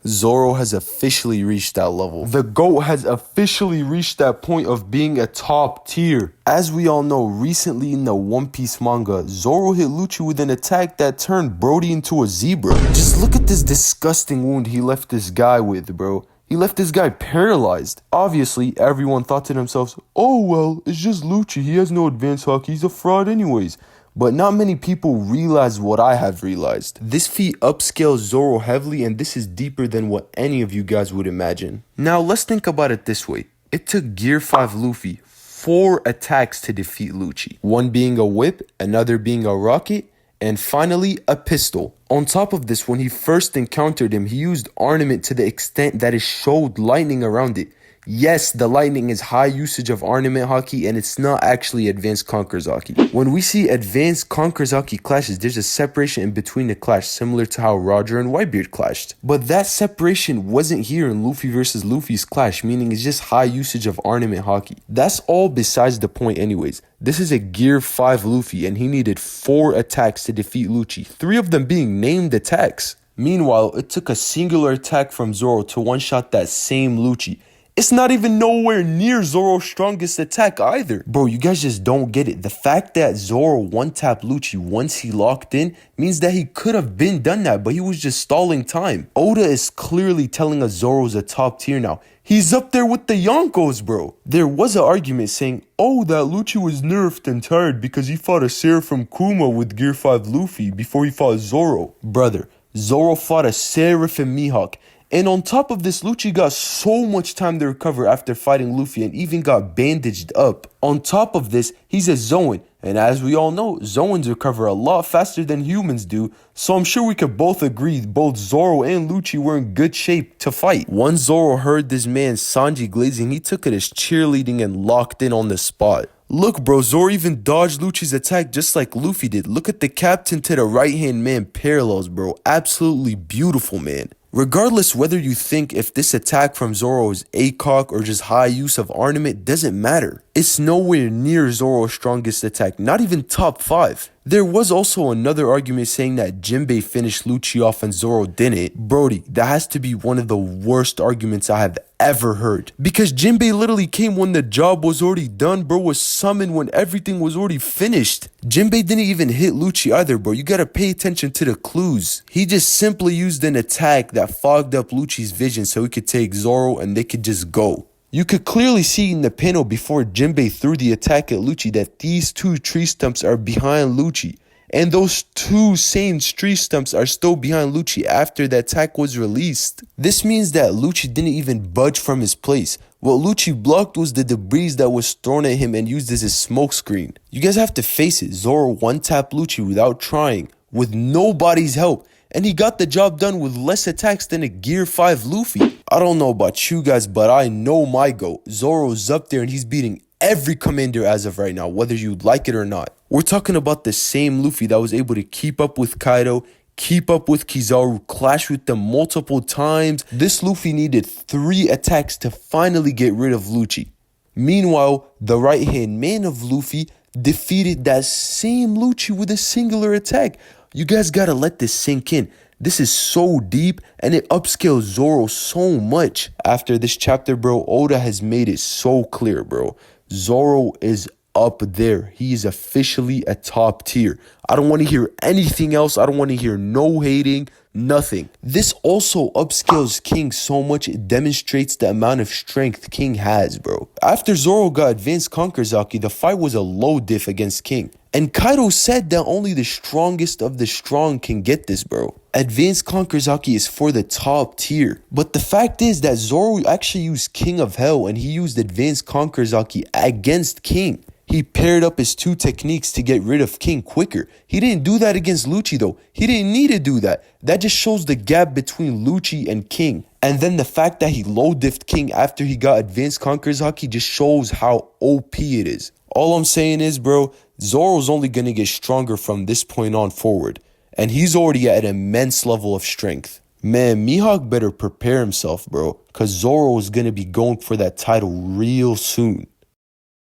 Zoro has officially reached that level. The GOAT has officially reached that point of being a top tier. As we all know, recently in the One Piece manga, Zoro hit Lucci with an attack that turned Brody into a zebra. Just look at this disgusting wound he left this guy with, bro. He left this guy paralyzed. Obviously, everyone thought to themselves, oh well, it's just Lucci, he has no advanced haki, he's a fraud anyways. But not many people realize what I have realized. This feat upscales Zoro heavily, and this is deeper than what any of you guys would imagine. Now let's think about it this way. It took Gear 5 Luffy 4 attacks to defeat Lucci. One being a whip, another being a rocket, and finally a pistol. On top of this, when he first encountered him, he used ornament to the extent that it showed lightning around it. Yes, the lightning is high usage of ornament haki, and it's not actually advanced conquerors haki. When we see advanced conquerors haki clashes, there's a separation in between the clash, similar to how Roger and Whitebeard clashed. But that separation wasn't here in Luffy versus Luffy's clash, meaning it's just high usage of ornament haki. That's all besides the point anyways. This is a Gear 5 Luffy, and he needed 4 attacks to defeat Lucci, 3 of them being named attacks. Meanwhile, it took a singular attack from Zoro to one-shot that same Lucci. It's not even nowhere near Zoro's strongest attack either. Bro, you guys just don't get it. The fact that Zoro one-tapped Lucci once he locked in means that he could have been done that, but he was just stalling time. Oda is clearly telling us Zoro's a top tier now. He's up there with the Yonkos, bro. There was an argument saying, oh, that Lucci was nerfed and tired because he fought a Seraphim Kuma with Gear 5 Luffy before he fought Zoro. Brother, Zoro fought a Seraphim Mihawk. And on top of this, Lucci got so much time to recover after fighting Luffy and even got bandaged up. On top of this, he's a Zoan. And as we all know, Zoans recover a lot faster than humans do. So I'm sure we could both agree both Zoro and Lucci were in good shape to fight. Once Zoro heard this man Sanji glazing, he took it as cheerleading and locked in on the spot. Look bro, Zoro even dodged Lucci's attack just like Luffy did. Look at the captain to the right hand man parallels, bro. Absolutely beautiful, man. Regardless whether you think if this attack from Zoro is ACOG or just high use of ornament doesn't matter. It's nowhere near Zoro's strongest attack, not even top 5. There was also another argument saying that Jinbei finished Lucci off and Zoro didn't. Brody, that has to be one of the worst arguments I have ever heard. Because Jinbei literally came when the job was already done, bro, was summoned when everything was already finished. Jinbei didn't even hit Lucci either, bro. You gotta pay attention to the clues. He just simply used an attack that fogged up Lucci's vision so he could take Zoro and they could just go. You could clearly see in the panel before Jinbei threw the attack at Lucci that these 2 tree stumps are behind Lucci. And those 2 same tree stumps are still behind Lucci after the attack was released. This means that Lucci didn't even budge from his place. What Lucci blocked was the debris that was thrown at him and used as a smokescreen. You guys have to face it, Zoro one-tapped Lucci without trying, with nobody's help. And he got the job done with less attacks than a Gear 5 Luffy. I don't know about you guys, but I know my GOAT. Zoro's up there and he's beating every commander as of right now, whether you like it or not. We're talking about the same Luffy that was able to keep up with Kaido, keep up with Kizaru, clash with them multiple times. This Luffy needed 3 attacks to finally get rid of Lucci. Meanwhile, the right-hand man of Luffy defeated that same Lucci with a singular attack. You guys gotta let this sink in. This is so deep and it upscales Zoro so much. After this chapter, bro, Oda has made it so clear, bro. Zoro is up there. He is officially a top tier. I don't want to hear anything else. I don't want to hear no hating, nothing. This also upscales King so much it demonstrates the amount of strength King has, bro. After Zoro got advanced conquerors haki, the fight was a low diff against King. And Kaido said that only the strongest of the strong can get this, bro. Advanced conquerors haki is for the top tier. But the fact is that Zoro actually used King of Hell and he used advanced conquerors haki against King. He paired up his 2 techniques to get rid of King quicker. He didn't do that against Lucci though. He didn't need to do that. That just shows the gap between Lucci and King. And then the fact that he low diffed King after he got advanced conquerors haki just shows how OP it is. All I'm saying is, bro, Zoro's only going to get stronger from this point on forward. And he's already at an immense level of strength. Man, Mihawk better prepare himself, bro. Because Zoro is going to be going for that title real soon.